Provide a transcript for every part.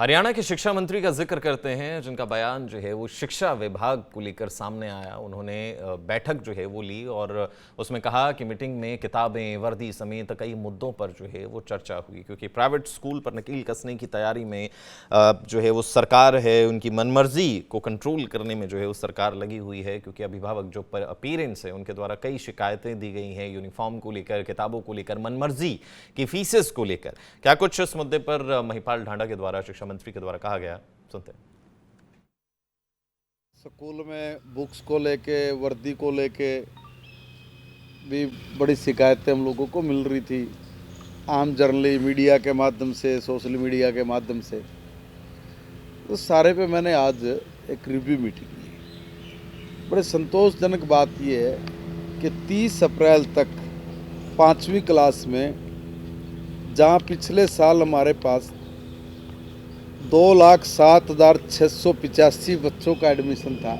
हरियाणा के शिक्षा मंत्री का जिक्र करते हैं, जिनका बयान जो है वो शिक्षा विभाग को लेकर सामने आया। उन्होंने बैठक जो है वो ली और उसमें कहा कि मीटिंग में किताबें, वर्दी समेत कई मुद्दों पर जो है वो चर्चा हुई, क्योंकि प्राइवेट स्कूल पर नकील कसने की तैयारी में जो है वो सरकार है, उनकी मनमर्जी को कंट्रोल करने में जो है वो सरकार लगी हुई है। क्योंकि अभिभावक जो पेरेंट्स हैं उनके द्वारा कई शिकायतें दी गई हैं यूनिफॉर्म को लेकर, किताबों को लेकर, मनमर्जी की फीसेस को लेकर। क्या कुछ इस मुद्दे पर महिपाल ढांडा के द्वारा, शिक्षा मंत्री के द्वारा कहा गया, सुनते हैं। स्कूल में बुक्स को लेके, वर्दी को लेके भी बड़ी शिकायतें हम लोगों को मिल रही थी, आम जनरली मीडिया के माध्यम से, सोशल मीडिया के माध्यम से। तो सारे पे मैंने आज एक रिव्यू मीटिंग की। बड़े संतोषजनक बात यह है कि 30 अप्रैल तक 5वीं क्लास में, जहाँ पिछले साल हमारे पास 2,07,685 बच्चों का एडमिशन था,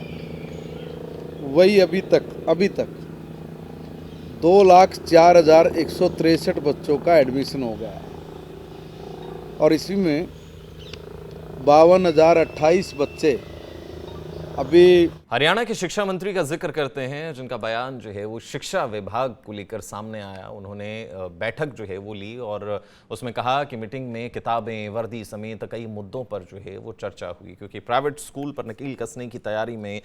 वही अभी तक 2,04,163 बच्चों का एडमिशन हो गया और इसी में 52,028 बच्चे अभी। हरियाणा के शिक्षा मंत्री का जिक्र करते हैं, जिनका बयान जो है वो शिक्षा विभाग को लेकर सामने आया। उन्होंने बैठक जो है वो ली और उसमें कहा कि मीटिंग में किताबें, वर्दी समेत कई मुद्दों पर जो है वो चर्चा हुई, क्योंकि प्राइवेट स्कूल पर नकील कसने की तैयारी में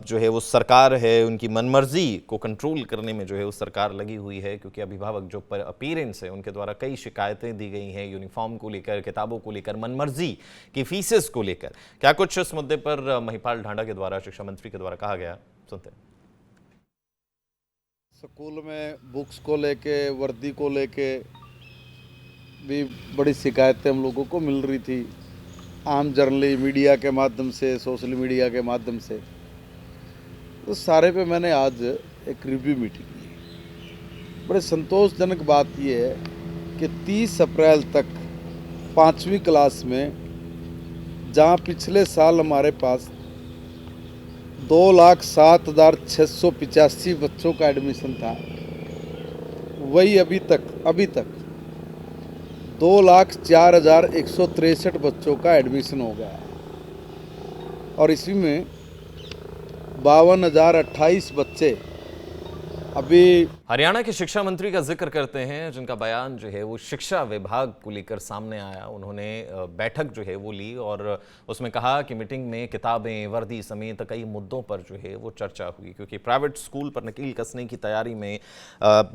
जो है वो सरकार है, उनकी मनमर्जी को कंट्रोल करने में जो है वो सरकार लगी हुई है। क्योंकि अभिभावक जो पेरेंट्स हैं उनके द्वारा कई शिकायतें दी गई हैं यूनिफॉर्म को लेकर, किताबों को लेकर, मनमर्जी की फीसेस को लेकर। क्या कुछ इस मुद्दे पर महिपाल ढांडा के द्वारा, शिक्षा मंत्री के द्वारा कहा गया, सुनते हैं। स्कूल में बुक्स को लेके, वर्दी को लेके भी बड़ी शिकायतें हम लोगों को मिल रही थी, आम जनरली मीडिया के माध्यम से, सोशल मीडिया के माध्यम से। तो सारे पे मैंने आज एक रिव्यू मीटिंग की। बड़े संतोषजनक बात यह है कि 30 अप्रैल तक 5वीं क्लास में, जहाँ पिछले साल हमारे पास 2,07,685 बच्चों का एडमिशन था, वही अभी तक 2,04,163 बच्चों का एडमिशन हो गया और इसी में 52,028 बच्चे अभी। हरियाणा के शिक्षा मंत्री का जिक्र करते हैं, जिनका बयान जो है वो शिक्षा विभाग को लेकर सामने आया। उन्होंने बैठक जो है वो ली और उसमें कहा कि मीटिंग में किताबें, वर्दी समेत कई मुद्दों पर जो है वो चर्चा हुई, क्योंकि प्राइवेट स्कूल पर नकील कसने की तैयारी में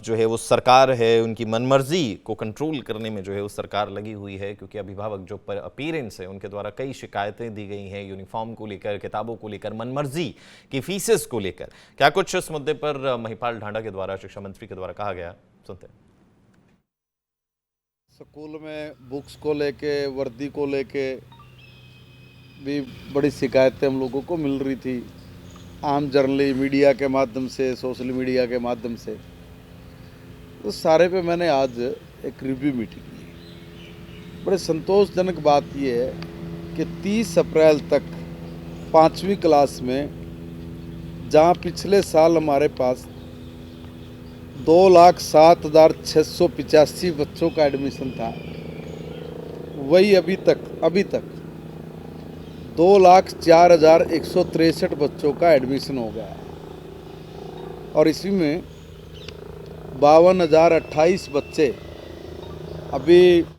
जो है वो सरकार है, उनकी मनमर्जी को कंट्रोल करने में जो है वो सरकार लगी हुई है। क्योंकि अभिभावक जो पेरेंट्स हैं उनके द्वारा कई शिकायतें दी गई हैं यूनिफॉर्म को लेकर, किताबों को लेकर, मनमर्जी की फीसेस को लेकर। क्या कुछ इस मुद्दे पर महिपाल ढांडा के द्वारा, शिक्षा मंत्री के द्वारा कहा गया, सुनते हैं। स्कूल में बुक्स को लेके, वर्दी को लेके भी बड़ी शिकायतें हम लोगों को मिल रही थी, आम जनरली मीडिया के माध्यम से, सोशल मीडिया के माध्यम से। तो सारे पे मैंने आज एक रिव्यू मीटिंग की। बड़े संतोषजनक बात यह है कि 30 अप्रैल तक 5वीं क्लास में, जहाँ पिछले साल हमारे पास 2,07,685 बच्चों का एडमिशन था, वही अभी तक 2,04,163 बच्चों का एडमिशन हो गया और इसी में 52,028 बच्चे अभी